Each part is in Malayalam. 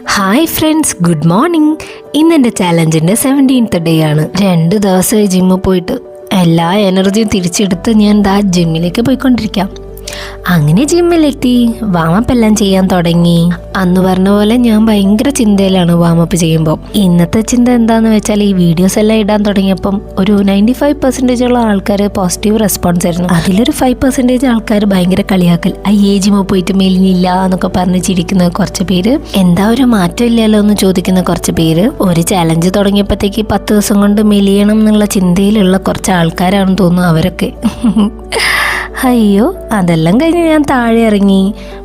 Hi friends, good morning. ഇന്നെൻ്റെ ചാലഞ്ചിൻ്റെ 17th ഡേ ആണ്. 2 ദിവസമായി ജിമ്മിൽ പോയിട്ട് എല്ലാ എനർജിയും തിരിച്ചെടുത്ത് ഞാൻ ജിമ്മിലേക്ക് പോയിക്കൊണ്ടിരിക്കാം. അങ്ങനെ ജിമ്മിലെത്തി വാമപ്പ് എല്ലാം ചെയ്യാൻ തുടങ്ങി. അന്ന് പറഞ്ഞ പോലെ ഞാൻ ഭയങ്കര ചിന്തയിലാണ് വാമപ്പ് ചെയ്യുമ്പോൾ. ഇന്നത്തെ ചിന്ത എന്താന്ന് വെച്ചാൽ, ഈ വീഡിയോസ് എല്ലാം ഇടാൻ തുടങ്ങിയപ്പം ഒരു 95% ആൾക്കാർ പോസിറ്റീവ് റെസ്പോൺസ് ആയിരുന്നു. അതിലൊരു 5% ആൾക്കാർ ഭയങ്കര കളിയാക്കൽ, ജിമ്മിൽ പോയിട്ട് മെലിഞ്ഞില്ല എന്നൊക്കെ പറഞ്ഞ് ചിരിക്കുന്ന കുറച്ച് പേര്, എന്താ ഒരു മാറ്റം ഇല്ലല്ലോ എന്ന് ചോദിക്കുന്ന കുറച്ച് പേര്, ഒരു ചാലഞ്ച് തുടങ്ങിയപ്പോഴത്തേക്ക് 10 ദിവസം കൊണ്ട് മെലിയണം എന്നുള്ള ചിന്തയിലുള്ള കുറച്ച് ആൾക്കാരാണെന്ന് തോന്നുന്നു അവരൊക്കെ. അയ്യോ, അതെല്ലാം കഴിഞ്ഞ് ഞാൻ താഴെ ഇറങ്ങി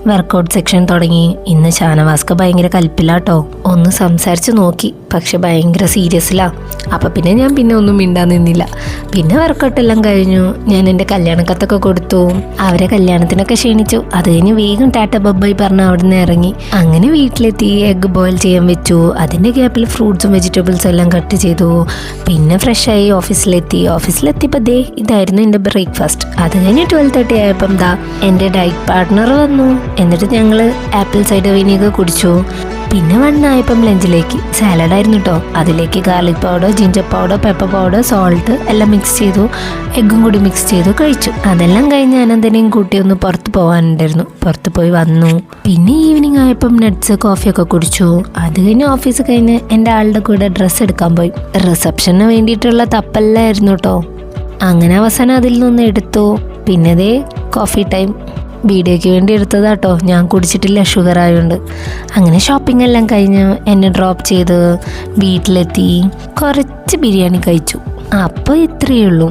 വർക്കൗട്ട് സെക്ഷൻ തുടങ്ങി. ഇന്ന് ഷാനവാസ്ക ഭയങ്കര കൽപ്പിലാട്ടോ. ഒന്ന് സംസാരിച്ച് നോക്കി, പക്ഷെ ഭയങ്കര സീരിയസിലാ. അപ്പം പിന്നെ ഞാൻ ഒന്നും മിണ്ടാൻ നിന്നില്ല. പിന്നെ വർക്കൗട്ട് എല്ലാം കഴിഞ്ഞു. ഞാൻ എൻ്റെ കല്യാണക്കത്തൊക്കെ കൊടുത്തു. അവരെ കല്യാണത്തിനൊക്കെ ക്ഷണിച്ചു. അത് കഴിഞ്ഞ് വേഗം ടാറ്റ ബബ്ബായി പറഞ്ഞ് അവിടെ നിന്ന് ഇറങ്ങി. അങ്ങനെ വീട്ടിലെത്തി എഗ്ഗ് ബോയിൽ ചെയ്യാൻ വെച്ചു. അതിൻ്റെ ഗ്യാപ്പിൽ ഫ്രൂട്ട്സും വെജിറ്റബിൾസും എല്ലാം കട്ട് ചെയ്തു. പിന്നെ ഫ്രഷായി ഓഫീസിലെത്തിയപ്പോൾ ഇതായിരുന്നു എൻ്റെ ബ്രേക്ക്ഫാസ്റ്റ്. അത് കഴിഞ്ഞ് 12:30 ആയപ്പം എൻ്റെ ഡയറ്റ് പാർട്ട്ണർ വന്നു. എന്നിട്ട് ഞങ്ങൾ ആപ്പിൾ സൈഡർ വിനീഗർ കുടിച്ചു. പിന്നെ 1 ആയപ്പം ലഞ്ചിലേക്ക് സാലഡായിരുന്നു കേട്ടോ. അതിലേക്ക് garlic powder, ginger powder, pepper powder, salt എല്ലാം മിക്സ് ചെയ്തു. എഗ്ഗും കൂടി മിക്സ് ചെയ്തു കഴിച്ചു. അതെല്ലാം കഴിഞ്ഞ് അനന്തനെയും കൂട്ടി ഒന്ന് പുറത്ത് പോകാനുണ്ടായിരുന്നു. പുറത്ത് പോയി വന്നു. പിന്നെ ഈവനിങ് ആയപ്പം നട്ട്സ്, കോഫിയൊക്കെ കുടിച്ചു. അത് കഴിഞ്ഞ് ഓഫീസ് കഴിഞ്ഞ് എൻ്റെ ആളുടെ കൂടെ ഡ്രസ്സ് എടുക്കാൻ പോയി. റിസപ്ഷന് വേണ്ടിയിട്ടുള്ള തപ്പല്ലായിരുന്നു കേട്ടോ. അങ്ങനെ അവസാനം അതിൽ നിന്ന് എടുത്തു. പിന്നെ കോഫി ടൈം വീഡിയോയ്ക്ക് വേണ്ടി എടുത്തതാട്ടോ. ഞാൻ കുടിച്ചിട്ടില്ല, ഷുഗർ ആയതുകൊണ്ട്. അങ്ങനെ ഷോപ്പിംഗ് എല്ലാം കഴിഞ്ഞ് എന്നെ ഡ്രോപ്പ് ചെയ്ത് വീട്ടിലെത്തി. കുറച്ച് ബിരിയാണി കഴിച്ചു. അപ്പോൾ ഇത്രയേ ഉള്ളൂ.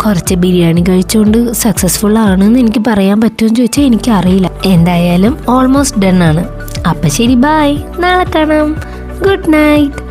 കുറച്ച് ബിരിയാണി കഴിച്ചുകൊണ്ട് സക്സസ്ഫുൾ ആണെന്ന് എനിക്ക് പറയാൻ പറ്റുമെന്ന് ചോദിച്ചാൽ എനിക്കറിയില്ല. എന്തായാലും ഓൾമോസ്റ്റ് ഡൺ ആണ്. അപ്പം ശരി, ബായ്, നാളെ കാണാം. Good night.